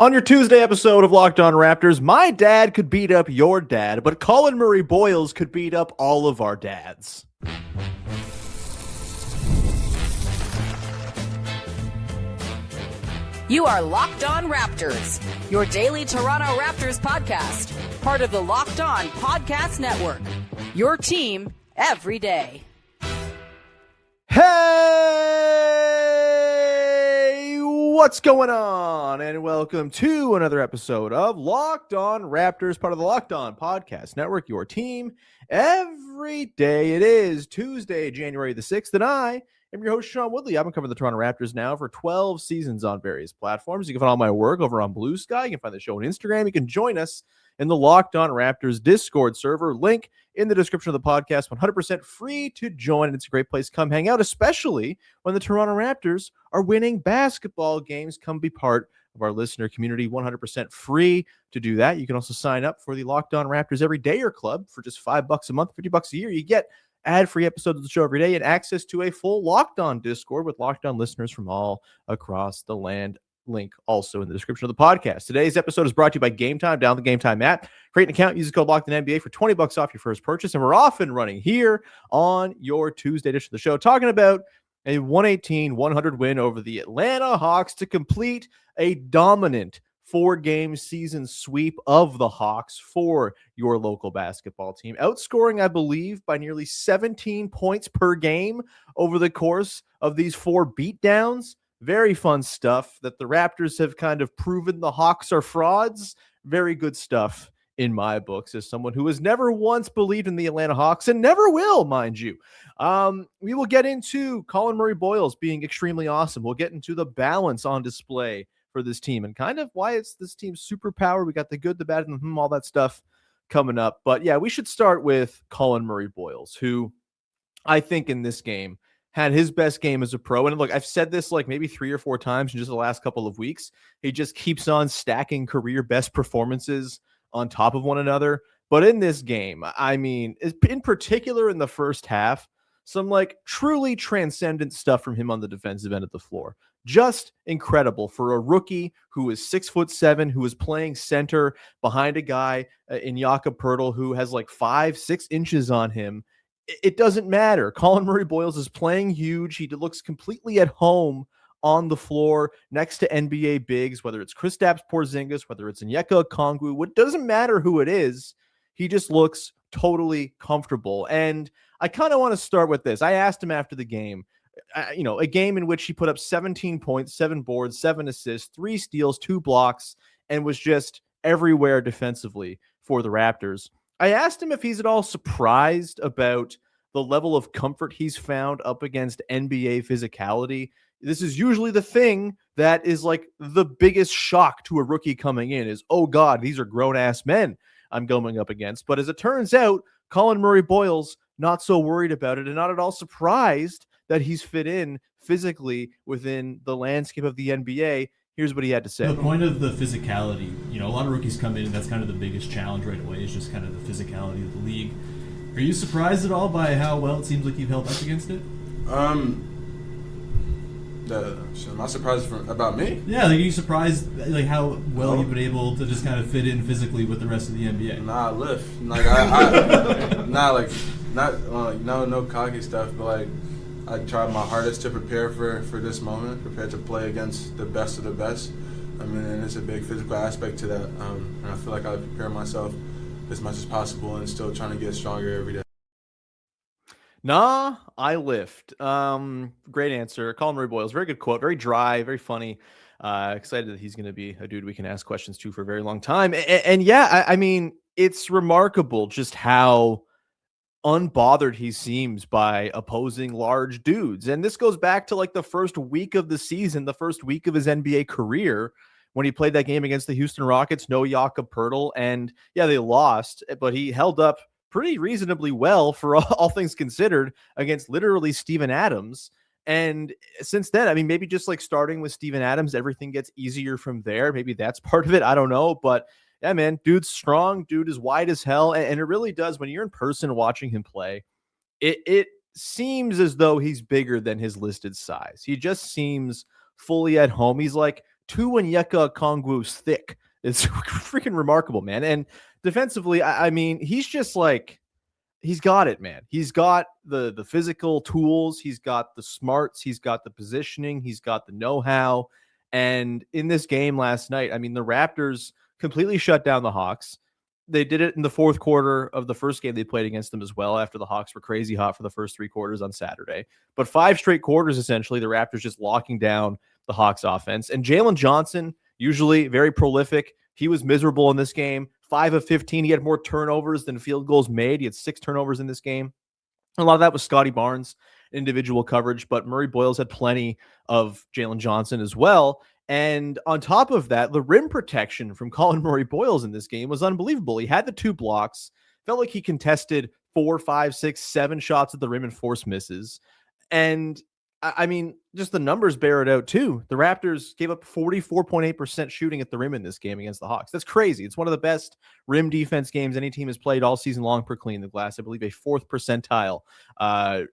On your Tuesday episode of Locked On Raptors, my dad could beat up your dad, but Collin Murray-Boyles could beat up all of our dads. You are Locked On Raptors, your daily Toronto Raptors podcast, part of the Locked On Podcast Network, your team every day. Hey, what's going on? And welcome to another episode of Locked On Raptors, part of the Locked On Podcast Network, your team every day. It is Tuesday, January the 6th, and I am your host, Sean Woodley. I've been covering the Toronto Raptors now for 12 seasons on various platforms. You can find all my work over on Blue Sky. You can find the show on Instagram. You can join us in the Locked On Raptors Discord server. Link in the description of the podcast. 100% free to join. And it's a great place to come hang out, especially when the Toronto Raptors are winning basketball games. Come be part of our listener community. 100% free to do that. You can also sign up for the Locked On Raptors Every Dayer Club for just $5 a month, $50 a year. You get ad-free episodes of the show every day and access to a full Locked On Discord with Locked On listeners from all across the land. Link also in the description of the podcast. Today's episode is brought to you by Gametime. Download the Gametime app. Create an account. Use the code LOCKEDONNBA for $20 off your first purchase. And we're off and running here on your Tuesday edition of the show, talking about a 118-100 win over the Atlanta Hawks to complete a dominant 4-game season sweep of the Hawks for your local basketball team, outscoring, I believe, by nearly 17 points per game over the course of these 4 beatdowns. Very fun stuff that the Raptors have kind of proven the Hawks are frauds. Very good stuff in my books as someone who has never once believed in the Atlanta Hawks and never will, mind you. We will get into Collin Murray-Boyles being extremely awesome. We'll get into the balance on display for this team and kind of why it's this team's superpower. We got the good, the bad, and all that stuff coming up. But yeah, we should start with Collin Murray-Boyles, who I think in this game had his best game as a pro. And look, I've said this like maybe 3 or 4 times in just the last couple of weeks. He just keeps on stacking career best performances on top of one another. But in this game, I mean, in particular in the first half, some like truly transcendent stuff from him on the defensive end of the floor. Just incredible for a rookie who is 6'7", who is playing center behind a guy in Jakob Poeltl who has like 5-6 inches on him. It doesn't matter. Collin Murray-Boyles is playing huge. He looks completely at home on the floor next to NBA bigs, whether it's Kristaps Porzingis, whether it's Onyeka Okongwu. It doesn't matter who it is. He just looks totally comfortable. And I kind of want to start with this. I asked him after the game, a game in which he put up 17 points, 7 boards, 7 assists, 3 steals, 2 blocks, and was just everywhere defensively for the Raptors. I asked him if he's at all surprised about the level of comfort he's found up against NBA physicality. This is usually the thing that is like the biggest shock to a rookie coming in is, oh God, these are grown-ass men I'm going up against. But as it turns out, Collin Murray-Boyles not so worried about it and not at all surprised that he's fit in physically within the landscape of the NBA. Here's what he had to say. The point of the physicality, a lot of rookies come in and that's kind of the biggest challenge right away is just kind of the physicality of the league. Are you surprised at all by how well it seems like you've held up against it? Am I surprised about me? Yeah, are you surprised how well you've been able to just kind of fit in physically with the rest of the NBA? Nah, I lift. No cocky stuff, but I tried my hardest to prepare for this moment, prepare to play against the best of the best. I mean, and it's a big physical aspect to that. And I feel like I prepare myself as much as possible and still trying to get stronger every day. Nah, I lift. Great answer. Collin Murray-Boyles, very good quote, very dry, very funny. Excited that he's going to be a dude we can ask questions to for a very long time. And yeah, I mean, it's remarkable just how unbothered he seems by opposing large dudes. And this goes back to like the first week of the season, the first week of his NBA career, when he played that game against the Houston Rockets, no Jakob Poeltl. And yeah, they lost, but he held up pretty reasonably well for all things considered against literally Steven Adams. And since then, I mean, maybe just like starting with Steven Adams, everything gets easier from there. Maybe that's part of it. I don't know. But yeah, man, dude's strong. Dude is wide as hell. And it really does, when you're in person watching him play, it seems as though he's bigger than his listed size. He just seems fully at home. He's like two Onyeka Okongwu's thick. It's freaking remarkable, man. And defensively, I mean, he's just like, he's got it, man. He's got the physical tools. He's got the smarts. He's got the positioning. He's got the know-how. And in this game last night, I mean, the Raptors completely shut down the Hawks. They did it in the fourth quarter of the first game they played against them as well, after the Hawks were crazy hot for the first three quarters on Saturday. But 5 straight quarters, essentially, the Raptors just locking down the Hawks offense. And Jalen Johnson, usually very prolific, he was miserable in this game. 5 of 15. He had more turnovers than field goals made. He had 6 turnovers in this game. A lot of that was Scotty Barnes individual coverage, but Murray-Boyles had plenty of Jalen Johnson as well. And on top of that, the rim protection from Collin Murray-Boyles in this game was unbelievable. He had the 2 blocks. Felt like he contested 4, 5, 6, 7 shots at the rim and forced misses. And I mean, just the numbers bear it out too. The Raptors gave up 44.8% shooting at the rim in this game against the Hawks. That's crazy. It's one of the best rim defense games any team has played all season long per clean the glass. I believe a 4th percentile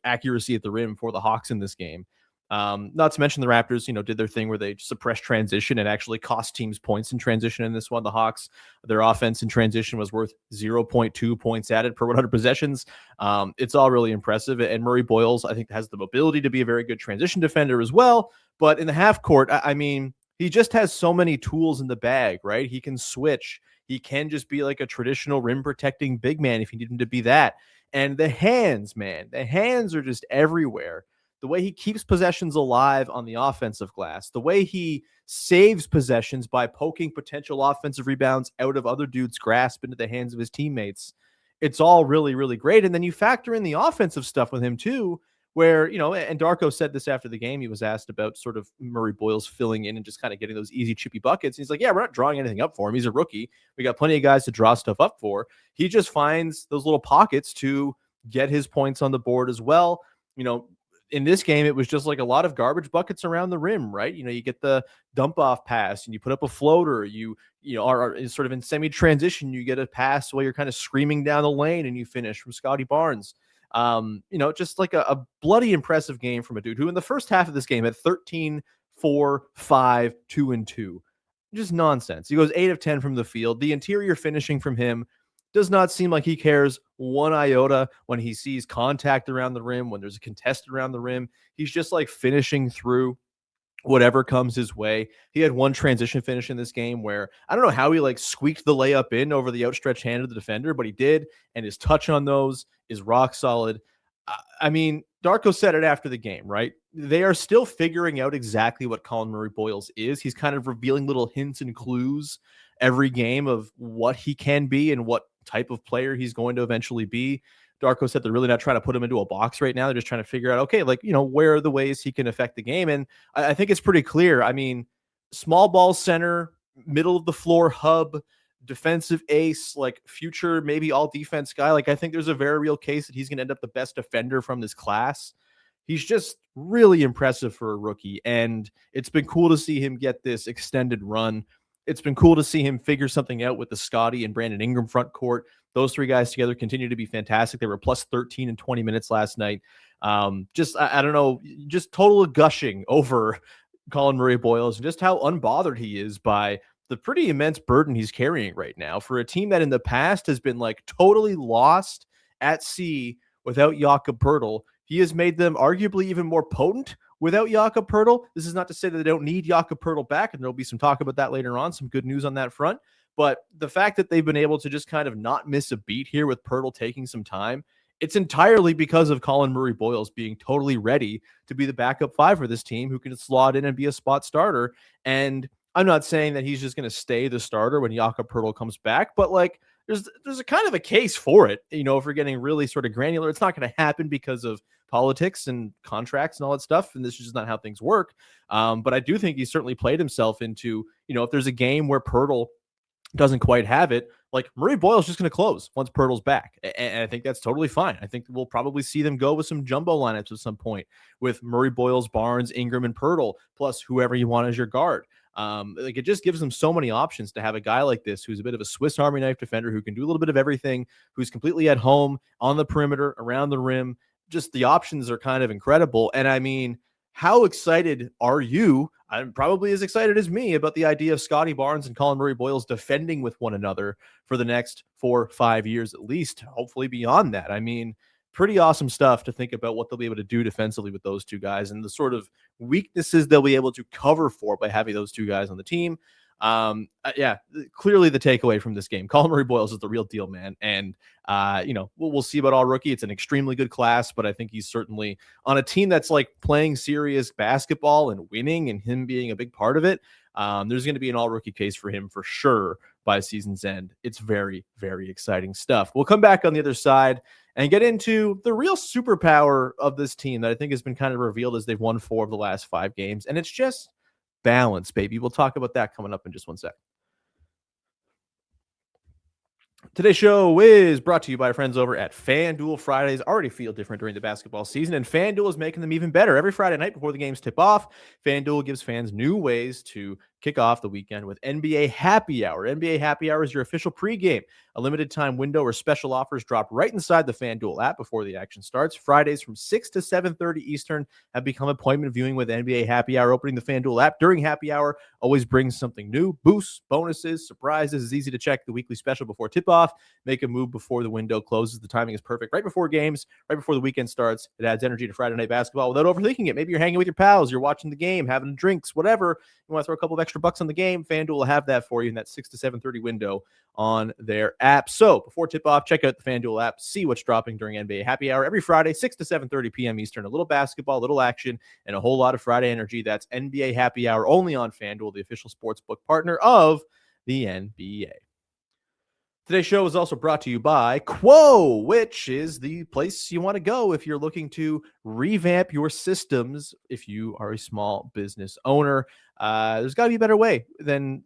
accuracy at the rim for the Hawks in this game. Not to mention the Raptors, did their thing where they suppressed transition and actually cost teams points in transition in this one. The Hawks, their offense in transition was worth 0.2 points added per 100 possessions. It's all really impressive. And Murray-Boyles, I think, has the ability to be a very good transition defender as well. But in the half court, I mean, he just has so many tools in the bag, right? He can switch. He can just be like a traditional rim protecting big man if you need him to be that. And the hands, man, the hands are just everywhere. The way he keeps possessions alive on the offensive glass, the way he saves possessions by poking potential offensive rebounds out of other dudes' grasp into the hands of his teammates. It's all really, really great. And then you factor in the offensive stuff with him too, where, and Darko said this after the game. He was asked about sort of Murray-Boyles filling in and just kind of getting those easy chippy buckets. And he's like, yeah, we're not drawing anything up for him. He's a rookie. We got plenty of guys to draw stuff up for. He just finds those little pockets to get his points on the board as well. In this game, it was just like a lot of garbage buckets around the rim, right? You get the dump off pass and you put up a floater. You are sort of in semi transition. You get a pass while you're kind of screaming down the lane and you finish from Scotty Barnes. Just like a bloody impressive game from a dude who in the first half of this game had 13, 4, 5, 2, and 2. Just nonsense. He goes 8 of 10 from the field. The interior finishing from him does not seem like he cares one iota when he sees contact around the rim, when there's a contest around the rim. He's just like finishing through whatever comes his way. He had one transition finish in this game where I don't know how he like squeaked the layup in over the outstretched hand of the defender, but he did. And his touch on those is rock solid. I mean, Darko said it after the game, right? They are still figuring out exactly what Collin Murray-Boyles is. He's kind of revealing little hints and clues every game of what he can be and what type of player he's going to eventually be. Darko said they're really not trying to put him into a box right now. They're just trying to figure out, okay, where are the ways he can affect the game? And I think it's pretty clear. I mean, small ball center, middle of the floor hub, defensive ace, like future, maybe all defense guy. Like, I think there's a very real case that he's going to end up the best defender from this class. He's just really impressive for a rookie. And it's been cool to see him get this extended run. It's been cool to see him figure something out with the Scotty and Brandon Ingram front court. Those 3 guys together continue to be fantastic. They were plus 13 in 20 minutes last night. I don't know, just total gushing over Collin Murray-Boyles and just how unbothered he is by the pretty immense burden he's carrying right now for a team that in the past has been like totally lost at sea without Jakob Poeltl. He has made them arguably even more potent without Jakob Poeltl. This is not to say that they don't need Jakob Poeltl back, and there'll be some talk about that later on, some good news on that front. But the fact that they've been able to just kind of not miss a beat here with Poeltl taking some time, it's entirely because of Collin Murray-Boyles being totally ready to be the backup 5 for this team who can slot in and be a spot starter. And I'm not saying that he's just going to stay the starter when Jakob Poeltl comes back, but like there's a kind of a case for it. If we're getting really sort of granular, it's not going to happen because of politics and contracts and all that stuff. And this is just not how things work. But I do think he certainly played himself into, if there's a game where Poeltl doesn't quite have it, like Murray-Boyles just going to close once Poeltl's back. And I think that's totally fine. I think we'll probably see them go with some jumbo lineups at some point with Murray-Boyles, Barnes, Ingram, and Poeltl, plus whoever you want as your guard. It just gives them so many options to have a guy like this who's a bit of a Swiss Army knife defender who can do a little bit of everything, who's completely at home on the perimeter, around the rim. Just the options are kind of incredible. And I mean, how excited are you? I'm probably as excited as me about the idea of Scotty Barnes and Collin Murray-Boyles defending with one another for the next 4 or 5 years at least, hopefully beyond that. I mean, pretty awesome stuff to think about what they'll be able to do defensively with those two guys and the sort of weaknesses they'll be able to cover for by having those two guys on the team. Yeah, clearly the takeaway from this game, Collin Murray-Boyles is the real deal, man. And, we'll see about all rookie. It's an extremely good class, but I think he's certainly on a team that's like playing serious basketball and winning and him being a big part of it. There's going to be an all rookie case for him for sure by season's end. It's very, very exciting stuff. We'll come back on the other side and get into the real superpower of this team that I think has been kind of revealed as they've won 4 of the last 5 games. And it's just balance, baby. We'll talk about that coming up in just one sec. Today's show is brought to you by our friends over at FanDuel. Fridays already feel different during the basketball season, and FanDuel is making them even better. Every Friday night before the games tip off, FanDuel gives fans new ways to kick off the weekend with NBA Happy Hour. NBA Happy Hour is your official pregame, a limited time window where special offers drop right inside the FanDuel app before the action starts. Fridays from 6 to 7:30 Eastern have become appointment viewing with NBA Happy Hour. Opening the FanDuel app during Happy Hour always brings something new, boosts, bonuses, surprises. It's easy to check the weekly special before tip-off. Make a move before the window closes. The timing is perfect. Right before games, right before the weekend starts. It adds energy to Friday night basketball without overthinking it. Maybe you're hanging with your pals, you're watching the game, having drinks, whatever. You want to throw a couple of extra bucks on the game, FanDuel will have that for you in that 6 to 7:30 window on their app. So before tip-off, check out the FanDuel app, see what's dropping during NBA Happy Hour every Friday, 6 to 7:30 p.m. Eastern. A little basketball, a little action, and a whole lot of Friday energy. That's NBA Happy Hour only on FanDuel, the official sportsbook partner of the NBA. Today's show is also brought to you by Quo, which is the place you want to go if you're looking to revamp your systems. If you are a small business owner, there's got to be a better way than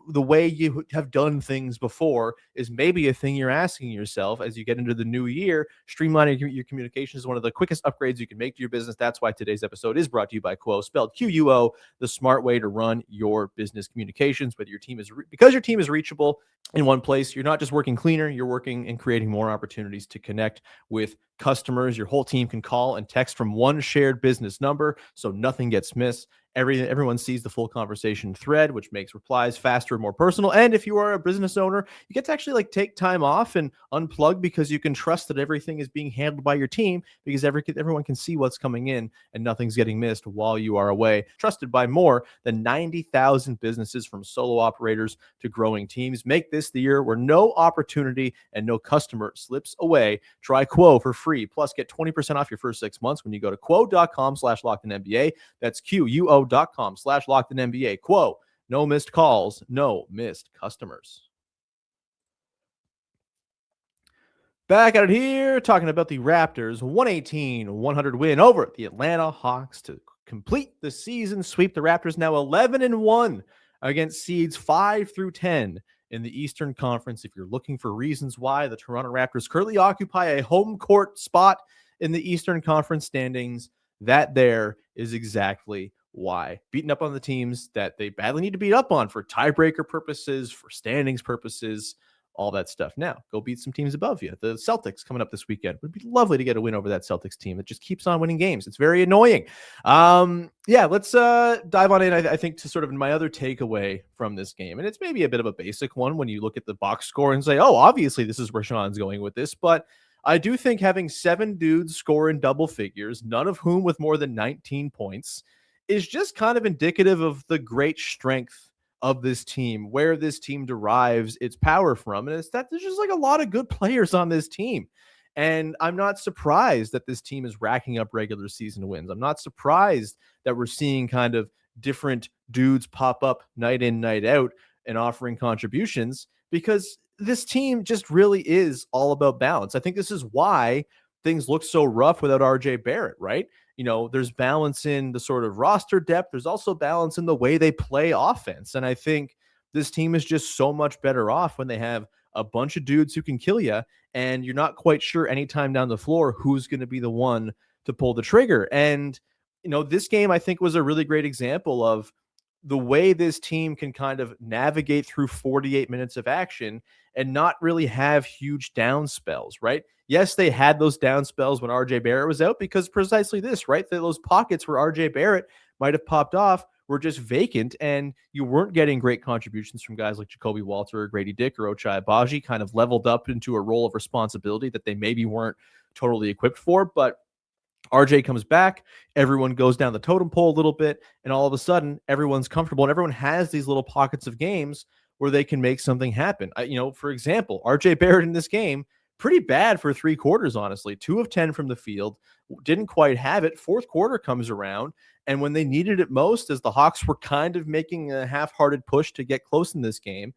the way you have done things before is maybe a thing you're asking yourself as you get into the new year. Streamlining your communications is one of the quickest upgrades you can make to your business. That's why today's episode is brought to you by Quo, spelled Quo, the smart way to run your business communications. Whether your team is because your team is reachable in one place, you're not just working cleaner, you're working and creating more opportunities to connect with customers. Your whole team can call and text from one shared business number, so nothing gets missed. Everyone sees the full conversation thread, which makes replies faster and more personal. And if you are a business owner, you get to actually take time off and unplug because you can trust that everything is being handled by your team because everyone can see what's coming in and nothing's getting missed while you are away. Trusted by more than 90,000 businesses, from solo operators to growing teams. Make this the year where no opportunity and no customer slips away. Try Quo for free. Plus, get 20% off your first 6 months when you go to quo.com/LockedInNBA. That's QUO.com/LockedInNBA. Quo, no missed calls, no missed customers. Back at it here, talking about the Raptors' 118-100 win over the Atlanta Hawks to complete the season sweep. The Raptors now 11-1 against seeds 5 through 10 in the Eastern Conference. If you're looking for reasons why the Toronto Raptors currently occupy a home court spot in the Eastern Conference standings, that there is exactly why. Beating up on the teams that they badly need to beat up on for tiebreaker purposes, for standings purposes, all that stuff. Now, go beat some teams above you. The Celtics coming up this weekend. It would be lovely to get a win over that Celtics team. It just keeps on winning games. It's very annoying. Let's dive on in, I think, to sort of my other takeaway from this game. And it's maybe a bit of a basic one when you look at the box score and say, oh, obviously this is where Sean's going with this. But I do think having 7 dudes score in double figures, none of whom with more than 19 points, is just kind of indicative of the great strength of this team, where this team derives its power from. And it's that there's just a lot of good players on this team. And I'm not surprised that this team is racking up regular season wins. I'm not surprised that we're seeing kind of different dudes pop up night in, night out and offering contributions, because this team just really is all about balance. I think this is why things look so rough without RJ Barrett, right? There's balance in the sort of roster depth. There's also balance in the way they play offense. And I think this team is just so much better off when they have a bunch of dudes who can kill you, and you're not quite sure anytime down the floor who's going to be the one to pull the trigger. And, this game, I think, was a really great example of the way this team can kind of navigate through 48 minutes of action and not really have huge down spells, right? Yes, they had those down spells when RJ Barrett was out because precisely this, right? Those pockets where RJ Barrett might have popped off were just vacant, and you weren't getting great contributions from guys like Jacoby Walter or Grady Dick or Ochai Agbaji, kind of leveled up into a role of responsibility that they maybe weren't totally equipped for. But RJ comes back, everyone goes down the totem pole a little bit, and all of a sudden, everyone's comfortable, and everyone has these little pockets of games where they can make something happen. For example, RJ Barrett in this game, pretty bad for 3 quarters, honestly. 2 of 10 from the field, didn't quite have it. Fourth quarter comes around, and when they needed it most, as the Hawks were kind of making a half-hearted push to get close in this game,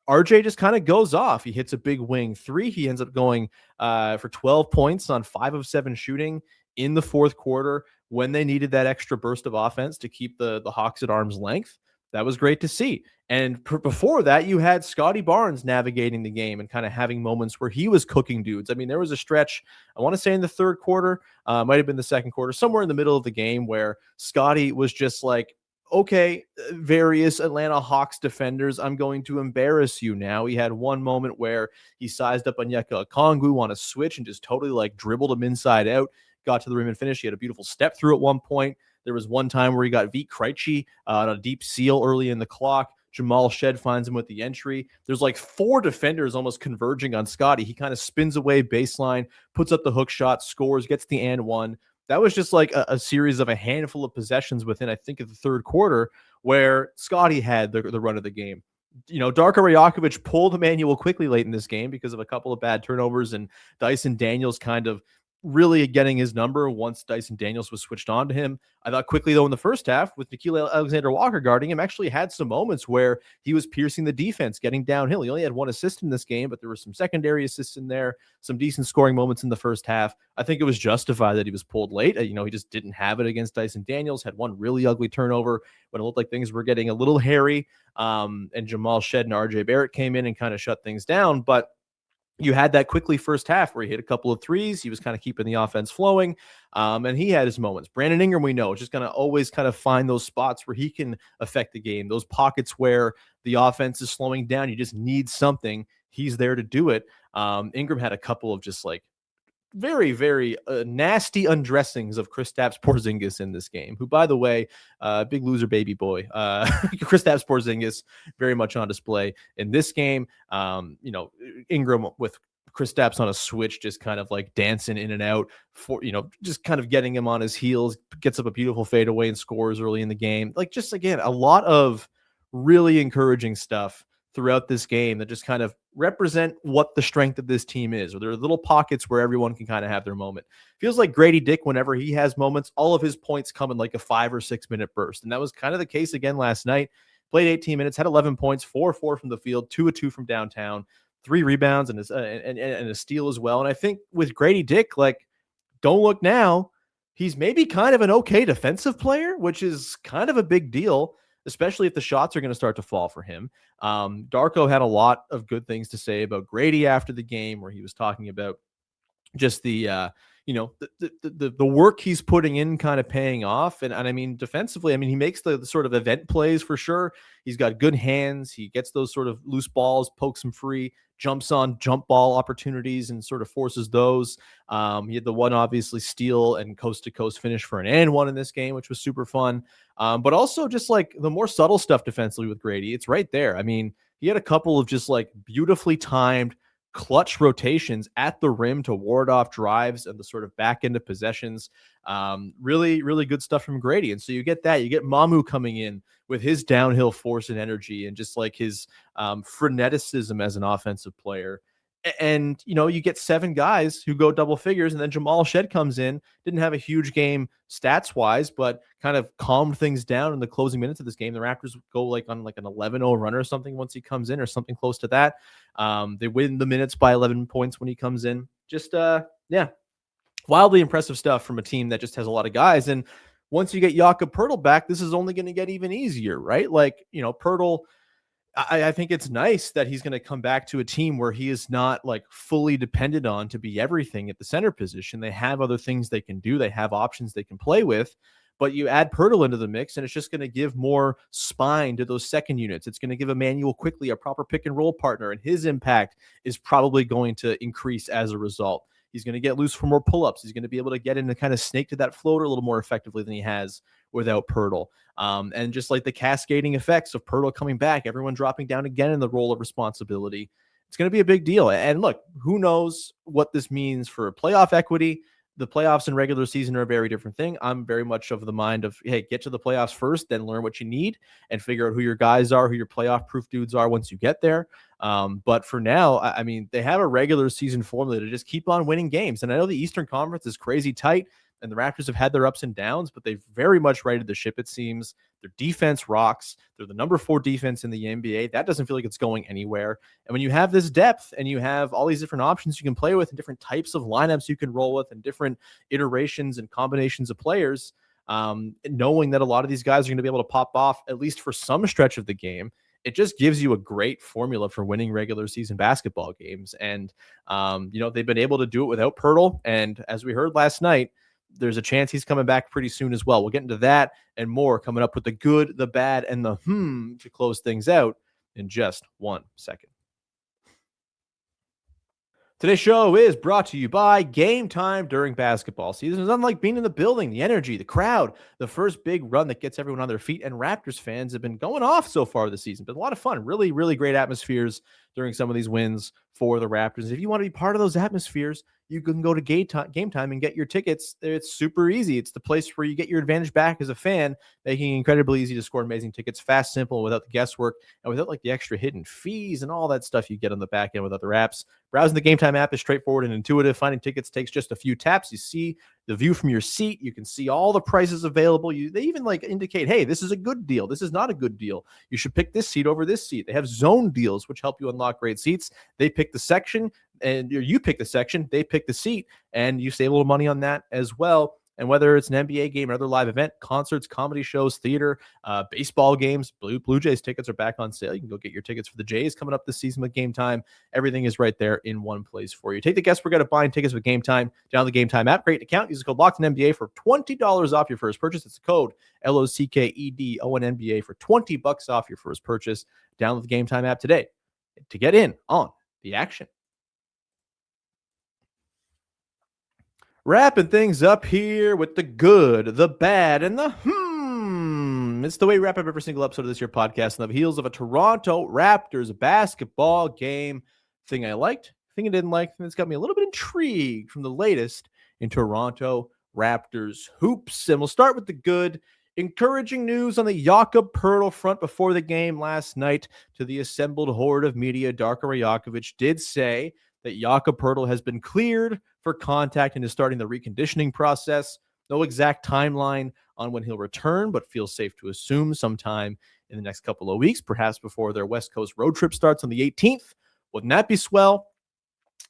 RJ just kind of goes off. He hits a big wing 3. He ends up going for 12 points on 5 of 7 shooting in the fourth quarter when they needed that extra burst of offense to keep the Hawks at arm's length. That was great to see. And before that, you had Scotty Barnes navigating the game and kind of having moments where he was cooking dudes. I mean, there was a stretch, I want to say in the third quarter, might have been the second quarter, somewhere in the middle of the game where Scotty was just like, okay, various Atlanta Hawks defenders, I'm going to embarrass you now. He had one moment where he sized up Onyeka Okongwu on a switch and just totally like dribbled him inside out, got to the rim and finished. He had a beautiful step through at one point. There was one time where he got Vit Krejci on a deep seal early in the clock. Jamal Shed finds him with the entry. There's like 4 defenders almost converging on Scotty. He kind of spins away baseline, puts up the hook shot, scores, gets the and one. That was just like a series of a handful of possessions within, I think, of the third quarter where Scotty had the run of the game. Darko Rajakovic pulled Emmanuel quickly late in this game because of a couple of bad turnovers, and Dyson Daniels kind of really getting his number once Dyson Daniels was switched on to him. I thought quickly, though, in the first half, with Nickeil Alexander-Walker guarding him, actually had some moments where he was piercing the defense, getting downhill. He only had 1 assist in this game, but there were some secondary assists in there, some decent scoring moments in the first half. I think it was justified that he was pulled late. He just didn't have it against Dyson Daniels, had one really ugly turnover when it looked like things were getting a little hairy, and Jamal Shed and RJ Barrett came in and kind of shut things down. But you had that quickly first half where he hit a couple of threes. He was kind of keeping the offense flowing, and he had his moments. Brandon Ingram, we know, is just going to always kind of find those spots where he can affect the game, those pockets where the offense is slowing down. You just need something. He's there to do it. Ingram had a couple of just like very, very nasty undressings of Kristaps Porzingis in this game, who, by the way, big loser baby boy. Kristaps Porzingis very much on display in this game. Ingram with Kristaps on a switch, just kind of like dancing in and out for, just kind of getting him on his heels, gets up a beautiful fadeaway and scores early in the game. Like, just again, a lot of really encouraging stuff throughout this game that just kind of represent what the strength of this team is, or there are little pockets where everyone can kind of have their moment. Feels like Grady Dick, whenever he has moments, all of his points come in like a 5 or 6 minute burst. And that was kind of the case again last night. Played 18 minutes, had 11 points, 4-4 from the field, 2 of 2 from downtown, 3 rebounds and a steal as well. And I think with Grady Dick, like, don't look now, he's maybe kind of an okay defensive player, which is kind of a big deal, especially if the shots are going to start to fall for him. Darko had a lot of good things to say about Grady after the game, where he was talking about just the work he's putting in kind of paying off. And I mean, defensively, I mean, he makes the sort of event plays for sure. He's got good hands. He gets those sort of loose balls, pokes them free, jumps on jump ball opportunities and sort of forces those. He had the one obviously steal and coast to coast finish for an and one in this game, which was super fun. But also just like the more subtle stuff defensively with Grady, it's right there. I mean, he had a couple of just like beautifully timed clutch rotations at the rim to ward off drives and the sort of back end of possessions. Really, really good stuff from Grady. And so you get that. You get Mamu coming in with his downhill force and energy and just like his freneticism as an offensive player. And, you get 7 guys who go double figures, and then Jamal Shed comes in, didn't have a huge game stats-wise, but kind of calmed things down in the closing minutes of this game. The Raptors go like on like an 11-0 run or something once he comes in, or something close to that. They win the minutes by 11 points when he comes in. Just, wildly impressive stuff from a team that just has a lot of guys. And once you get Jakob Poeltl back, this is only going to get even easier, right? Like, Poeltl, I think it's nice that he's going to come back to a team where he is not like fully dependent on to be everything at the center position. They have other things they can do. They have options they can play with, But you add Pirtle into the mix, and it's just going to give more spine to those second units. It's going to give Emmanuel quickly a proper pick and roll partner, and his impact is probably going to increase as a result. He's going to get loose for more pull-ups. He's going to be able to get in and kind of snake to that floater a little more effectively than he has without Pirtle. And just like the cascading effects of Pirtle coming back, everyone dropping down again in the role of responsibility, it's going to be a big deal. And look, who knows what this means for playoff equity. The playoffs and regular season are a very different thing. I'm very much of the mind of, hey, get to the playoffs first, then learn what you need and figure out who your guys are, who your playoff proof dudes are once you get there. But for now, I mean, they have a regular season formula to just keep on winning games. And I know the Eastern Conference is crazy tight, and the Raptors have had their ups and downs, but they've very much righted the ship, it seems. Their defense rocks. They're the number 4 defense in the NBA. That doesn't feel like it's going anywhere. And when you have this depth and you have all these different options you can play with and different types of lineups you can roll with and different iterations and combinations of players, knowing that a lot of these guys are going to be able to pop off at least for some stretch of the game, it just gives you a great formula for winning regular season basketball games. And, they've been able to do it without Pirtle. And as we heard last night, there's a chance he's coming back pretty soon as well. We'll get into that and more coming up with the good, the bad, and the to close things out in just 1 second. Today's show is brought to you by Gametime during basketball season. It's unlike being in the building, the energy, the crowd, the first big run that gets everyone on their feet, and Raptors fans have been going off so far this season. Been a lot of fun, really, really great atmospheres during some of these wins for the Raptors. If you want to be part of those atmospheres, you can go to Gametime and get your tickets. It's super easy. It's the place where you get your advantage back as a fan, making it incredibly easy to score amazing tickets, fast, simple, without the guesswork, and without like the extra hidden fees and all that stuff you get on the back end with other apps. Browsing the Gametime app is straightforward and intuitive. Finding tickets takes just a few taps. You see the view from your seat. You can see all the prices available. They even like indicate, hey, this is a good deal. This is not a good deal. You should pick this seat over this seat. They have zone deals, which help you unlock great seats. They pick the section, and you pick the section, they pick the seat, and you save a little money on that as well. And whether it's an NBA game or other live event, concerts, comedy shows, theater, baseball games, Blue Jays tickets are back on sale. You can go get your tickets for the Jays coming up this season with Gametime. Everything is right there in one place for you. Take the guesswork out of buying tickets with Gametime. Download the Gametime app. Create an account. Use the code LOCKEDONNBA for $20 off your first purchase. It's the code LOCKEDONNBA for $20 off your first purchase. Download the Gametime app today to get in on the action. Wrapping things up here with the good, the bad, and the It's the way we wrap up every single episode of this year podcast on the heels of a Toronto Raptors basketball game. Thing I liked, thing I didn't like, thing that's got me a little bit intrigued from the latest in Toronto Raptors hoops. And we'll start with the good. Encouraging news on the Jakob Poeltl front before the game last night to the assembled horde of media. Darko Rajakovic did say that Jakob Poeltl has been cleared for contact and is starting the reconditioning process. No exact timeline on when he'll return, but feels safe to assume sometime in the next couple of weeks, perhaps before their West Coast road trip starts on the 18th. Wouldn't that be swell?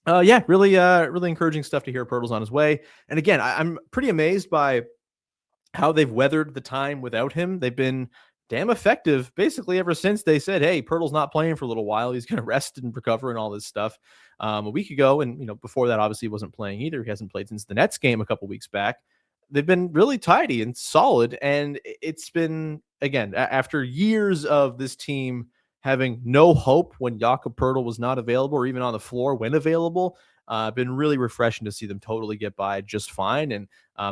Really encouraging stuff to hear. Poeltl's on his way. And again, I'm pretty amazed by how they've weathered the time without him. They've been damn effective basically ever since they said, hey, Poeltl's not playing for a little while. He's going to rest and recover and all this stuff a week ago. And, before that, obviously he wasn't playing either. He hasn't played since the Nets game a couple weeks back. They've been really tidy and solid. And it's been, again, after years of this team having no hope when Jakob Poeltl was not available or even on the floor when available, been really refreshing to see them totally get by just fine. And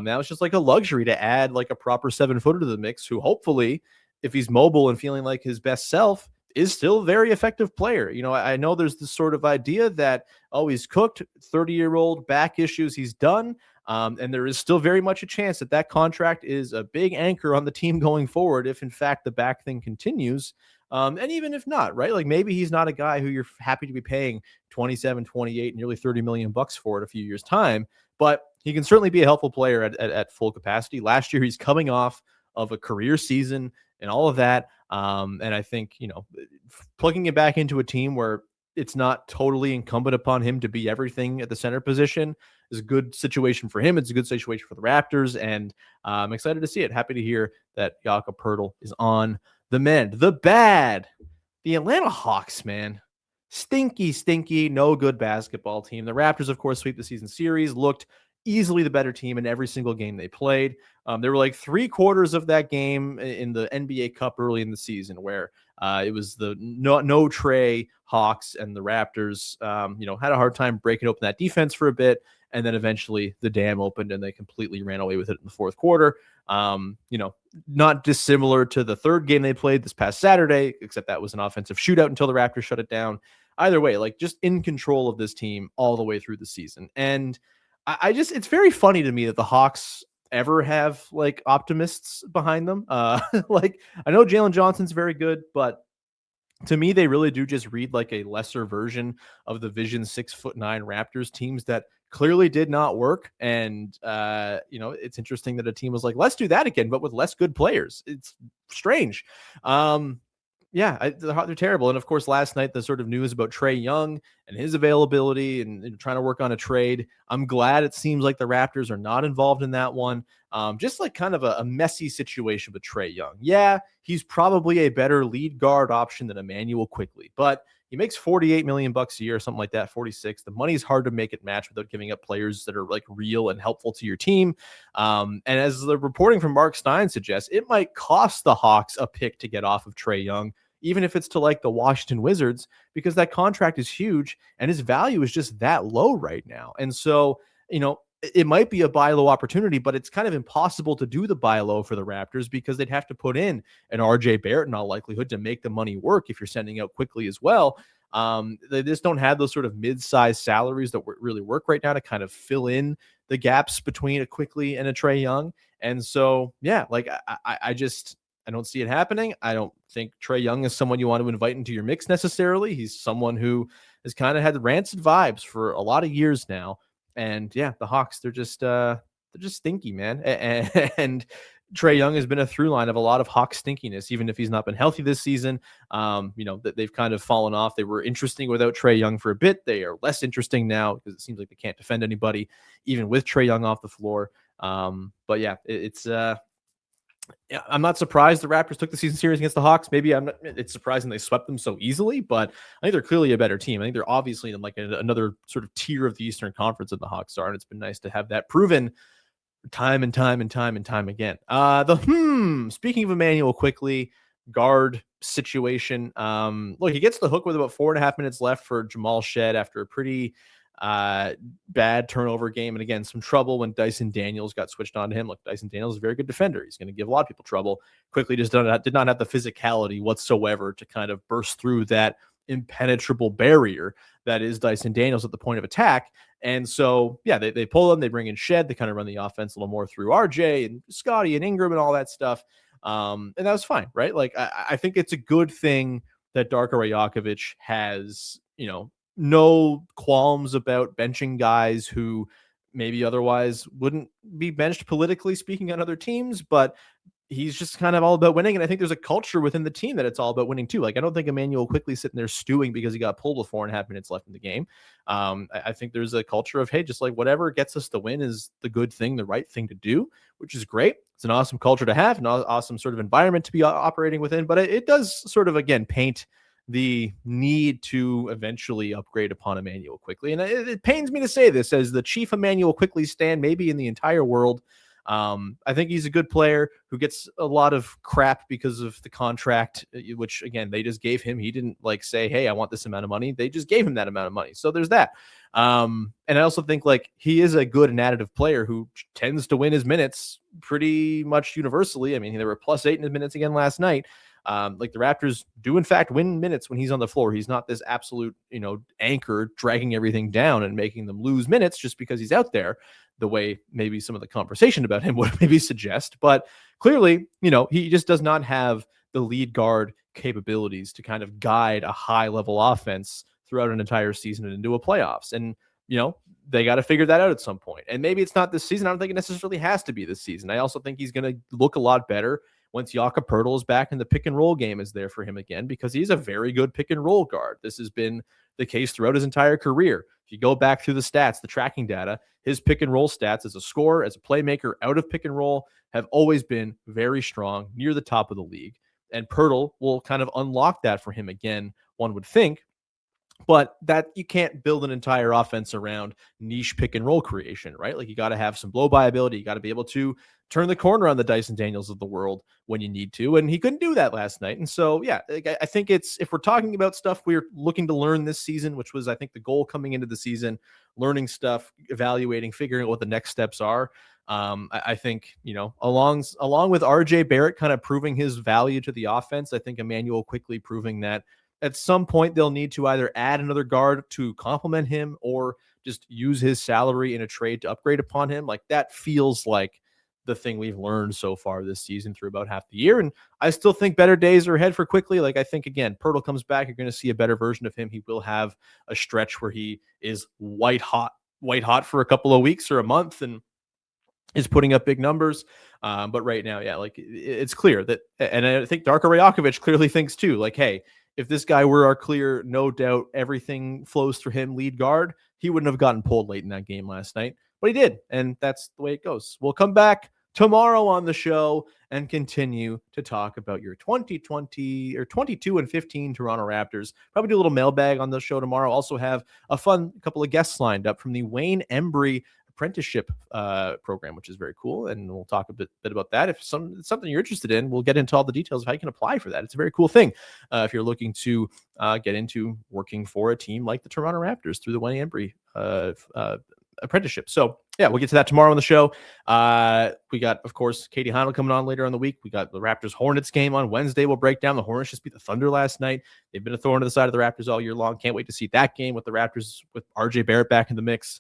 now it's just like a luxury to add like a proper 7-footer to the mix who hopefully, if he's mobile and feeling like his best self, is still a very effective player. I know there's this sort of idea that, he's cooked, 30-year-old back issues, he's done. And there is still very much a chance that contract is a big anchor on the team going forward if, in fact, the back thing continues. And even if not, right? Like maybe he's not a guy who you're happy to be paying 27, 28, nearly $30 million for it a few years' time, but he can certainly be a helpful player at full capacity. Last year, he's coming off of a career season and all of that. And I think, plugging it back into a team where it's not totally incumbent upon him to be everything at the center position is a good situation for him. It's a good situation for the Raptors. And I'm excited to see it. Happy to hear that Jakob Poeltl is on the mend. The bad, the Atlanta Hawks, man. Stinky, no good basketball team. The Raptors, of course, sweep the season series, looked easily the better team in every single game they played. There were like 3/4 of that game in the NBA Cup early in the season where it was the no Trey Hawks, and the Raptors, had a hard time breaking open that defense for a bit. And then eventually the dam opened and they completely ran away with it in the fourth quarter. Not dissimilar to the third game they played this past Saturday, except that was an offensive shootout until the Raptors shut it down. Either way, like just in control of this team all the way through the season. And it's very funny to me that the Hawks ever have like optimists behind them. Like I know Jalen Johnson's very good, but to me, they really do just read like a lesser version of the Vision 6'9" Raptors teams that clearly did not work. And, it's interesting that a team was like, let's do that again, but with less good players. It's strange. They're terrible. And of course, last night, the sort of news about Trae Young and his availability and trying to work on a trade. I'm glad it seems like the Raptors are not involved in that one. Just like kind of a messy situation with Trae Young. Yeah, he's probably a better lead guard option than Emmanuel Quickley, but he makes $48 million a year, something like that, 46. The money's hard to make it match without giving up players that are like real and helpful to your team. And as the reporting from Mark Stein suggests, it might cost the Hawks a pick to get off of Trae Young, even if it's to like the Washington Wizards, because that contract is huge and his value is just that low right now. And so, it might be a buy low opportunity, but it's kind of impossible to do the buy low for the Raptors because they'd have to put in an RJ Barrett in all likelihood to make the money work if you're sending out Quickly as well. They just don't have those sort of mid-sized salaries that really work right now to kind of fill in the gaps between a Quickly and a Trae Young. And so, I don't see it happening. I don't think Trae Young is someone you want to invite into your mix necessarily. He's someone who has kind of had rancid vibes for a lot of years now. And yeah, the Hawks, they're just stinky, man. And Trae Young has been a through line of a lot of Hawks stinkiness, even if he's not been healthy this season. That they've kind of fallen off. They were interesting without Trae Young for a bit. They are less interesting now because it seems like they can't defend anybody, even with Trae Young off the floor. But yeah, I'm not surprised the Raptors took the season series against the Hawks. Maybe it's surprising they swept them so easily, but I think they're clearly a better team. I think they're obviously in like another sort of tier of the Eastern Conference than the Hawks are, and it's been nice to have that proven time and time again. Speaking of Emmanuel Quickley, guard situation. Look, he gets the hook with about 4.5 minutes left for Jamal Shed after a pretty bad turnover game. And again, some trouble when Dyson Daniels got switched on to him. Look, Dyson Daniels is a very good defender. He's going to give a lot of people trouble. Quickly just did not have the physicality whatsoever to kind of burst through that impenetrable barrier that is Dyson Daniels at the point of attack. And so, yeah, they pull him, they bring in Shed, they kind of run the offense a little more through RJ and Scotty and Ingram and all that stuff. And that was fine, right? Like, I think it's a good thing that Darko Rajakovic has, no qualms about benching guys who maybe otherwise wouldn't be benched politically speaking on other teams, but he's just kind of all about winning. And I think there's a culture within the team that it's all about winning too. Like, I don't think Emmanuel Quickley sitting there stewing because he got pulled with 4.5 minutes left in the game. I think there's a culture of, hey, just like whatever gets us the win is the good thing, the right thing to do, which is great. It's an awesome culture to have, an awesome sort of environment to be operating within, but it does sort of, again, paint the need to eventually upgrade upon Emmanuel Quickley. And it pains me to say this as the chief Emmanuel Quickley stan, maybe in the entire world. I think he's a good player who gets a lot of crap because of the contract, which again, they just gave him. He didn't like say, hey, I want this amount of money. They just gave him that amount of money. So there's that. And I also think like he is a good and additive player who tends to win his minutes pretty much universally. I mean, they were +8 in his minutes again last night. Like the Raptors do in fact win minutes when he's on the floor. He's not this absolute, anchor dragging everything down and making them lose minutes just because he's out there, the way maybe some of the conversation about him would maybe suggest. But clearly, he just does not have the lead guard capabilities to kind of guide a high level offense throughout an entire season and into a playoffs. And, they got to figure that out at some point. And maybe it's not this season. I don't think it necessarily has to be this season. I also think he's going to look a lot better once Jakob Poeltl is back and the pick and roll game is there for him again, because he's a very good pick and roll guard. This has been the case throughout his entire career. If you go back through the stats, the tracking data, his pick and roll stats as a scorer, as a playmaker out of pick and roll have always been very strong, near the top of the league. And Poeltl will kind of unlock that for him again, one would think, But that you can't build an entire offense around niche pick and roll creation, right? Like you got to have some blow by ability. You got to be able to turn the corner on the Dyson Daniels of the world when you need to. And he couldn't do that last night. And so, yeah, like I think it's, if we're talking about stuff we're looking to learn this season, which was, I think, the goal coming into the season, learning stuff, evaluating, figuring out what the next steps are. I think, along with RJ Barrett kind of proving his value to the offense, I think Emmanuel quickly proving that at some point they'll need to either add another guard to complement him or just use his salary in a trade to upgrade upon him. Like that feels like the thing we've learned so far this season through about half the year. And I still think better days are ahead for Quickly. Like I think, again, Pirtle comes back, you're going to see a better version of him. He will have a stretch where he is white hot for a couple of weeks or a month and is putting up big numbers. But right now, yeah, like it's clear that, and I think Darko Rajakovic clearly thinks too, like, hey, if this guy were our clear, no doubt, everything flows through him lead guard, he wouldn't have gotten pulled late in that game last night, but he did. And that's the way it goes. We'll come back tomorrow on the show and continue to talk about your 2020 or 22-15 Toronto Raptors. Probably do a little mailbag on the show tomorrow. Also have a fun couple of guests lined up from the Wayne Embry apprenticeship program, which is very cool. And we'll talk a bit about that. If it's something you're interested in, we'll get into all the details of how you can apply for that. It's a very cool thing if you're looking to get into working for a team like the Toronto Raptors through the Wayne Embry apprenticeship. So yeah, we'll get to that tomorrow on the show. We got, of course, Katie Heindl coming on later on the week. We got the Raptors Hornets game on Wednesday. We'll break down. The Hornets just beat the Thunder last night. They've been a thorn to the side of the Raptors all year long. Can't wait to see that game with the Raptors with RJ Barrett back in the mix.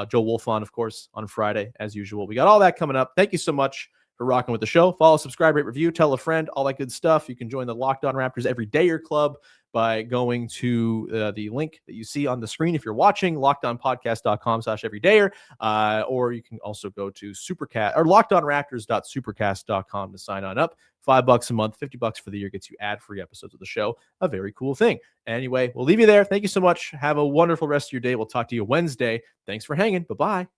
Joe Wolf on, of course, on Friday as usual. We got all that coming up. Thank you so much for rocking with the show. Follow, subscribe, rate, review, tell a friend, all that good stuff. You can join the Locked On Raptors Every Dayer Club by going to the link that you see on the screen if you're watching, lockedonpodcast.com/everydayer, or you can also go to Supercast or lockedonraptors.supercast.com to sign on up. $5 a month, $50 for the year gets you ad-free episodes of the show. A very cool thing. Anyway, we'll leave you there. Thank you so much. Have a wonderful rest of your day. We'll talk to you Wednesday. Thanks for hanging. Bye-bye.